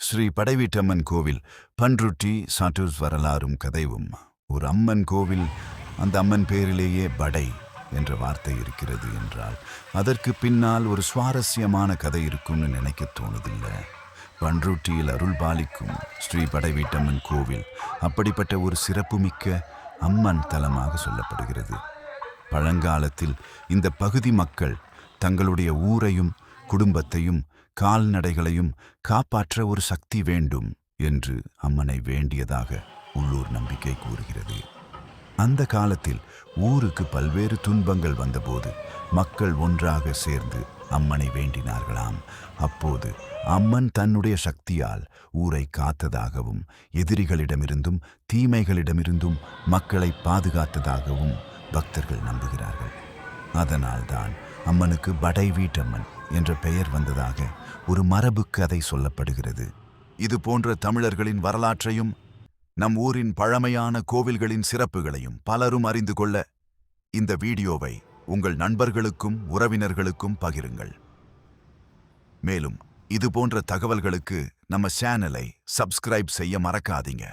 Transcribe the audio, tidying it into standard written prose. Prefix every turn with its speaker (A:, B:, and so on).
A: ஸ்ரீ படைவீட்டம்மன் கோவில் பன்ருட்டி சாட்டூஸ் வரலாறும் கதைவும். ஒரு அம்மன் கோவில், அந்த அம்மன் பேரிலேயே படை என்ற வார்த்தை இருக்கிறது என்றால் அதற்கு பின்னால் ஒரு சுவாரஸ்யமான கதை இருக்கும்னு நினைக்க தோணுதில்லை. பன்ருட்டியில் அருள் பாலிக்கும் ஸ்ரீ படைவீட்டம்மன் கோவில் அப்படிப்பட்ட ஒரு சிறப்புமிக்க அம்மன் தலமாக சொல்லப்படுகிறது. பழங்காலத்தில் இந்த பகுதி மக்கள் தங்களுடைய ஊரையும் குடும்பத்தையும் கால்நடைகளையும் காப்பாற்ற ஒரு சக்தி வேண்டும் என்று அம்மனை வேண்டியதாக உள்ளூர் நம்பிக்கை கூறுகிறது. அந்த காலத்தில் ஊருக்கு பல்வேறு துன்பங்கள் வந்தபோது மக்கள் ஒன்றாக சேர்ந்து அம்மனை வேண்டினார்களாம். அப்போது அம்மன் தன்னுடைய சக்தியால் ஊரை காத்ததாகவும் எதிரிகளிடமிருந்தும் தீமைகளிடமிருந்தும் மக்களை பாதுகாத்ததாகவும் பக்தர்கள் நம்புகிறார்கள். அதனால்தான் அம்மனுக்கு படை வீட்டம்மன் என்ற பெயர் வந்ததாக ஒரு மரபு கதை சொல்லப்படுகிறது. இது போன்ற தமிழர்களின் வரலாற்றையும் நம் ஊரின் பழமையான கோவில்களின் சிறப்புகளையும் பலரும் அறிந்து கொள்ள இந்த வீடியோவை உங்கள் நண்பர்களுக்கும் உறவினர்களுக்கும் பகிருங்கள். மேலும் இது போன்ற தகவல்களுக்கு நம்ம சேனலை சப்ஸ்கிரைப் செய்ய மறக்காதீங்க.